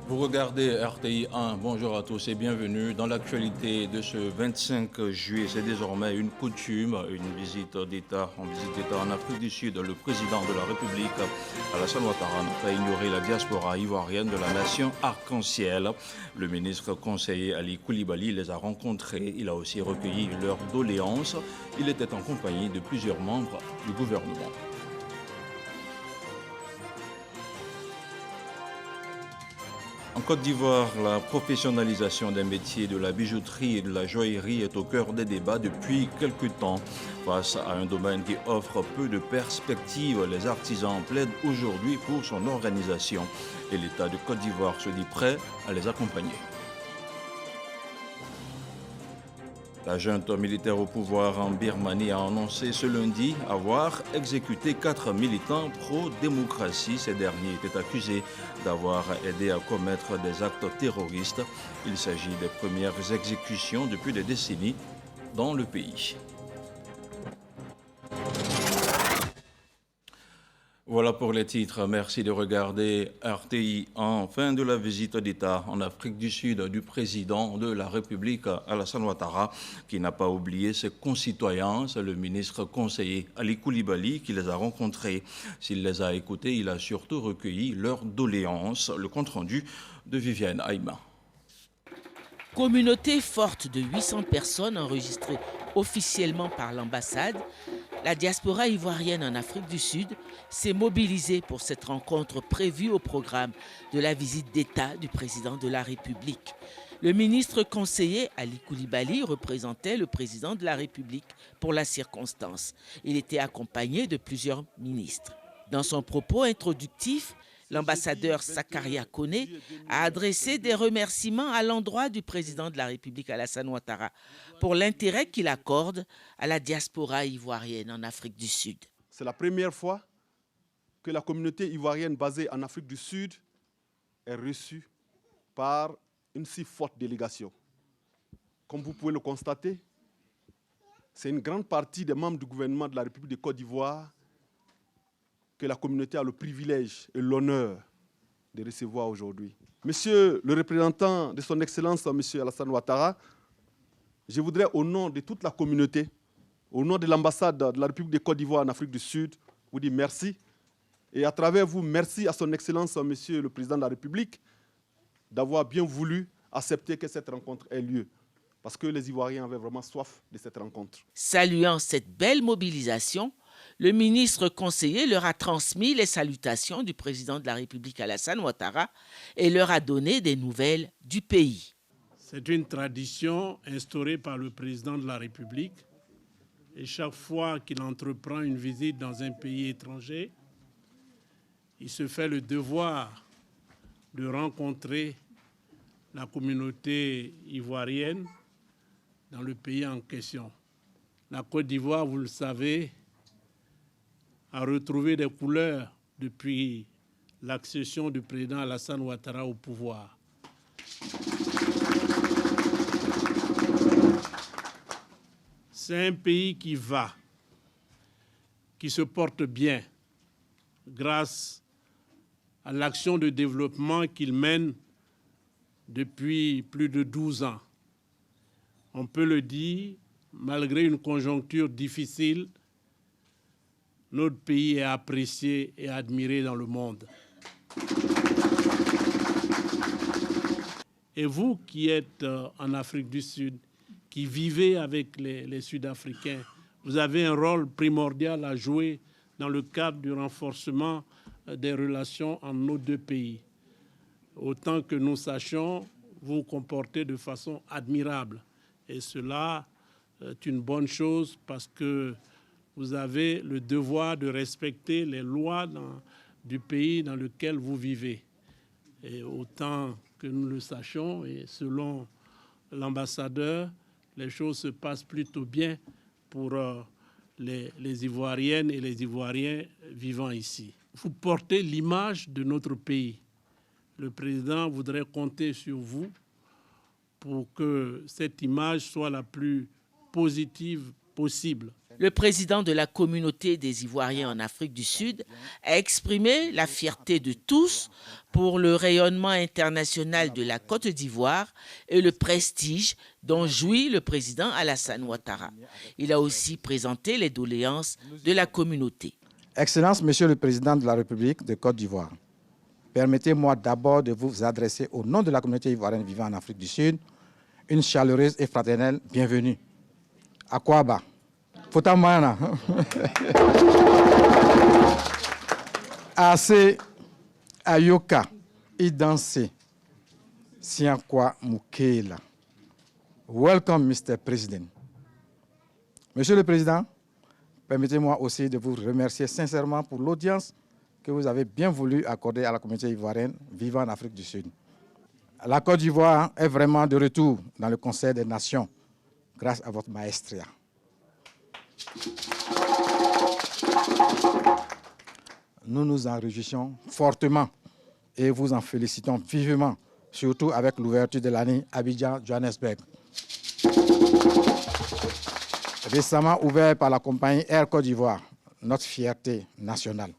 Vous regardez RTI 1, bonjour à tous et bienvenue dans l'actualité de ce 25 juillet. C'est désormais une coutume, une visite d'État en Afrique du Sud. Le président de la République, Alassane Ouattara, n'a pas ignoré la diaspora ivoirienne de la nation arc-en-ciel. Le ministre conseiller Ali Koulibaly les a rencontrés. Il a aussi recueilli leurs doléances. Il était en compagnie de plusieurs membres du gouvernement. En Côte d'Ivoire, la professionnalisation des métiers de la bijouterie et de la joaillerie est au cœur des débats depuis quelques temps. Face à un domaine qui offre peu de perspectives, les artisans plaident aujourd'hui pour son organisation et l'État de Côte d'Ivoire se dit prêt à les accompagner. La junte militaire au pouvoir en Birmanie a annoncé ce lundi avoir exécuté 4 militants pro-démocratie. Ces derniers étaient accusés d'avoir aidé à commettre des actes terroristes. Il s'agit des premières exécutions depuis des décennies dans le pays. Voilà pour les titres. Merci de regarder RTI en fin de la visite d'État en Afrique du Sud du président de la République, Alassane Ouattara, qui n'a pas oublié ses concitoyens. C'est le ministre conseiller Ali Koulibaly qui les a rencontrés. S'il les a écoutés, il a surtout recueilli leurs doléances. Le compte-rendu de Viviane Aïma. Communauté forte de 800 personnes enregistrées officiellement par l'ambassade, la diaspora ivoirienne en Afrique du Sud s'est mobilisée pour cette rencontre prévue au programme de la visite d'État du président de la République. Le ministre conseiller Ali Koulibaly représentait le président de la République pour la circonstance. Il était accompagné de plusieurs ministres. Dans son propos introductif, l'ambassadeur Sakaria Kone a adressé des remerciements à l'endroit du président de la République Alassane Ouattara pour l'intérêt qu'il accorde à la diaspora ivoirienne en Afrique du Sud. C'est la première fois que la communauté ivoirienne basée en Afrique du Sud est reçue par une si forte délégation. Comme vous pouvez le constater, c'est une grande partie des membres du gouvernement de la République de Côte d'Ivoire que la communauté a le privilège et l'honneur de recevoir aujourd'hui. Monsieur le représentant de son Excellence, Monsieur Alassane Ouattara, je voudrais au nom de toute la communauté, au nom de l'ambassade de la République de Côte d'Ivoire en Afrique du Sud, vous dire merci. Et à travers vous, merci à son Excellence, Monsieur le Président de la République, d'avoir bien voulu accepter que cette rencontre ait lieu. Parce que les Ivoiriens avaient vraiment soif de cette rencontre. Saluant cette belle mobilisation, le ministre conseiller leur a transmis les salutations du président de la République Alassane Ouattara et leur a donné des nouvelles du pays. C'est une tradition instaurée par le président de la République. Et chaque fois qu'il entreprend une visite dans un pays étranger, il se fait le devoir de rencontrer la communauté ivoirienne dans le pays en question. La Côte d'Ivoire, vous le savez, a retrouvé des couleurs depuis l'accession du président Alassane Ouattara au pouvoir. C'est un pays qui va, qui se porte bien grâce à l'action de développement qu'il mène depuis plus de 12 ans. On peut le dire, malgré une conjoncture difficile, notre pays est apprécié et admiré dans le monde. Et vous qui êtes en Afrique du Sud, qui vivez avec les Sud-Africains, vous avez un rôle primordial à jouer dans le cadre du renforcement des relations entre nos deux pays. Autant que nous sachions, vous vous comportez de façon admirable. Et cela est une bonne chose parce que vous avez le devoir de respecter les lois du pays dans lequel vous vivez. Et autant que nous le sachions, et selon l'ambassadeur, les choses se passent plutôt bien pour les Ivoiriennes et les Ivoiriens vivant ici. Vous portez l'image de notre pays. Le président voudrait compter sur vous pour que cette image soit la plus positive possible. Le président de la communauté des Ivoiriens en Afrique du Sud a exprimé la fierté de tous pour le rayonnement international de la Côte d'Ivoire et le prestige dont jouit le président Alassane Ouattara. Il a aussi présenté les doléances de la communauté. Excellence, Monsieur le Président de la République de Côte d'Ivoire, permettez-moi d'abord de vous adresser au nom de la communauté ivoirienne vivant en Afrique du Sud une chaleureuse et fraternelle bienvenue. Akwaba. Fotamana. Ase Ayoka Idanse Siankwa Mukela. Welcome, Mr. President. Monsieur le Président, permettez-moi aussi de vous remercier sincèrement pour l'audience que vous avez bien voulu accorder à la communauté ivoirienne vivant en Afrique du Sud. La Côte d'Ivoire est vraiment de retour dans le concert des nations grâce à votre maestria. Nous nous en réjouissons fortement et vous en félicitons vivement, surtout avec l'ouverture de l'année Abidjan-Johannesburg. Récemment ouvert par la compagnie Air Côte d'Ivoire, notre fierté nationale.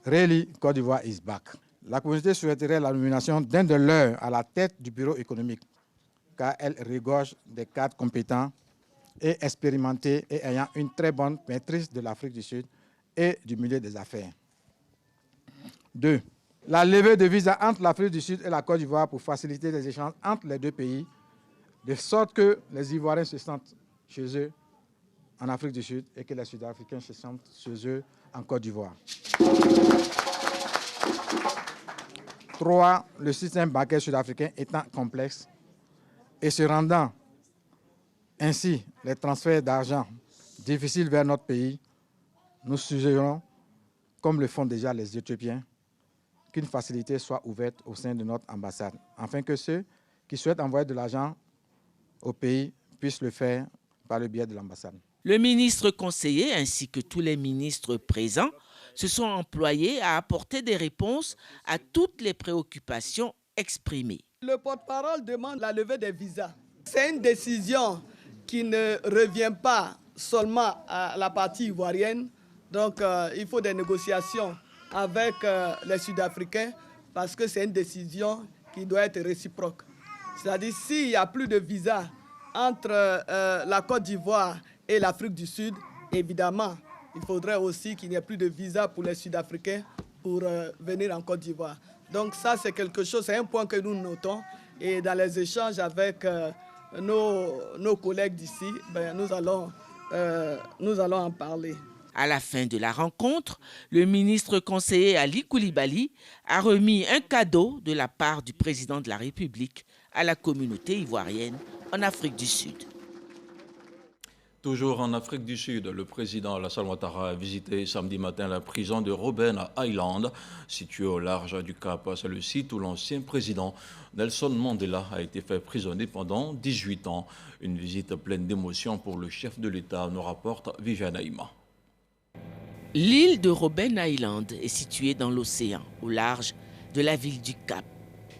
Really, Côte d'Ivoire is back. La communauté souhaiterait la nomination d'un de leurs à la tête du bureau économique, car elle regorge des cadres compétents et expérimentés et ayant une très bonne maîtrise de l'Afrique du Sud et du milieu des affaires. 2. La levée de visa entre l'Afrique du Sud et la Côte d'Ivoire pour faciliter les échanges entre les deux pays, de sorte que les Ivoiriens se sentent chez eux en Afrique du Sud et que les Sud-Africains se sentent chez eux en Côte d'Ivoire. 3. Le système bancaire sud-africain étant complexe et se rendant ainsi les transferts d'argent difficiles vers notre pays, nous suggérons, comme le font déjà les Éthiopiens, qu'une facilité soit ouverte au sein de notre ambassade, afin que ceux qui souhaitent envoyer de l'argent au pays puissent le faire par le biais de l'ambassade. Le ministre conseiller ainsi que tous les ministres présents se sont employés à apporter des réponses à toutes les préoccupations exprimées. Le porte-parole demande la levée des visas. C'est une décision qui ne revient pas seulement à la partie ivoirienne. Donc il faut des négociations avec les Sud-Africains parce que c'est une décision qui doit être réciproque. C'est-à-dire s'il n'y a plus de visa entre la Côte d'Ivoire et l'Afrique du Sud, évidemment, il faudrait aussi qu'il n'y ait plus de visa pour les Sud-Africains pour venir en Côte d'Ivoire. Donc ça, c'est quelque chose, c'est un point que nous notons. Et dans les échanges avec nos collègues d'ici, nous allons en parler. À la fin de la rencontre, le ministre conseiller Ali Koulibaly a remis un cadeau de la part du président de la République à la communauté ivoirienne en Afrique du Sud. Toujours en Afrique du Sud, le président Alassane Ouattara a visité samedi matin la prison de Robben Island, située au large du Cap. C'est le site où l'ancien président Nelson Mandela a été fait prisonnier pendant 18 ans. Une visite pleine d'émotions pour le chef de l'État, nous rapporte Viviane Aïma. L'île de Robben Island est située dans l'océan, au large de la ville du Cap.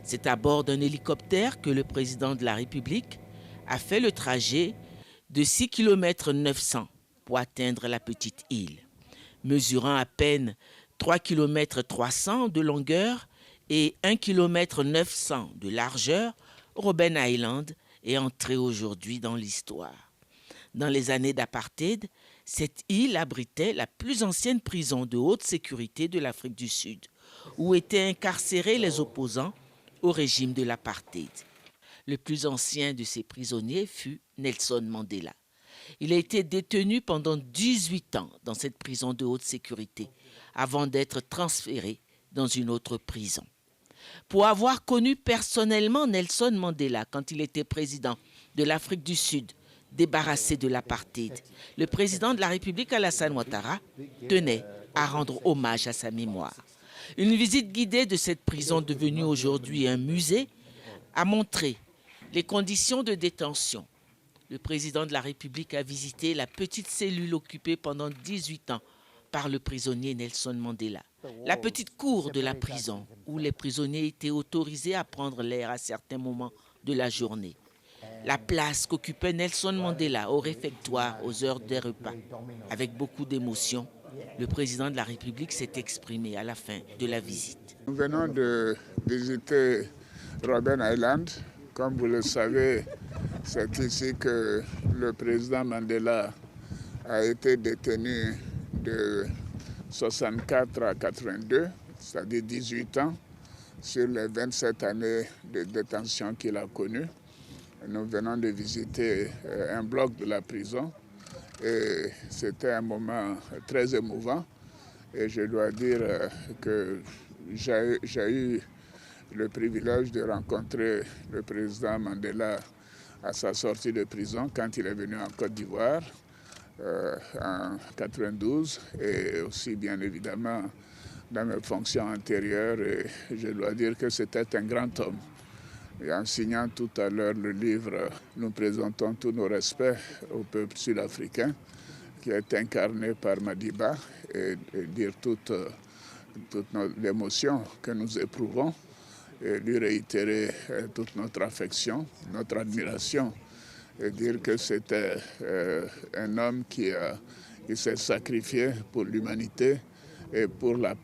C'est à bord d'un hélicoptère que le président de la République a fait le trajet de 6 km 900 pour atteindre la petite île. Mesurant à peine 3 km 300 de longueur et 1 km 900 de largeur, Robben Island est entré aujourd'hui dans l'histoire. Dans les années d'apartheid, cette île abritait la plus ancienne prison de haute sécurité de l'Afrique du Sud, où étaient incarcérés les opposants au régime de l'apartheid. Le plus ancien de ces prisonniers fut Nelson Mandela. Il a été détenu pendant 18 ans dans cette prison de haute sécurité, avant d'être transféré dans une autre prison. Pour avoir connu personnellement Nelson Mandela quand il était président de l'Afrique du Sud, débarrassé de l'apartheid, le président de la République Alassane Ouattara tenait à rendre hommage à sa mémoire. Une visite guidée de cette prison devenue aujourd'hui un musée a montré les conditions de détention. Le président de la République a visité la petite cellule occupée pendant 18 ans par le prisonnier Nelson Mandela. La petite cour de la prison où les prisonniers étaient autorisés à prendre l'air à certains moments de la journée. la place qu'occupait Nelson Mandela au réfectoire aux heures des repas. Avec beaucoup d'émotion, le président de la République s'est exprimé à la fin de la visite. Nous venons de visiter Robben Island. Comme vous le savez, c'est ici que le président Mandela a été détenu de 64 à 82, c'est-à-dire 18 ans, sur les 27 années de détention qu'il a connues. Nous venons de visiter un bloc de la prison et c'était un moment très émouvant. Et je dois dire que j'ai eu le privilège de rencontrer le président Mandela à sa sortie de prison quand il est venu en Côte d'Ivoire en 92 et aussi bien évidemment dans mes fonctions antérieures. Et je dois dire que c'était un grand homme. Et en signant tout à l'heure le livre, nous présentons tous nos respects au peuple sud-africain qui est incarné par Madiba et dire toute l'émotion que nous éprouvons et lui réitérer toute notre affection, notre admiration et dire que c'était un homme qui s'est sacrifié pour l'humanité et pour la paix.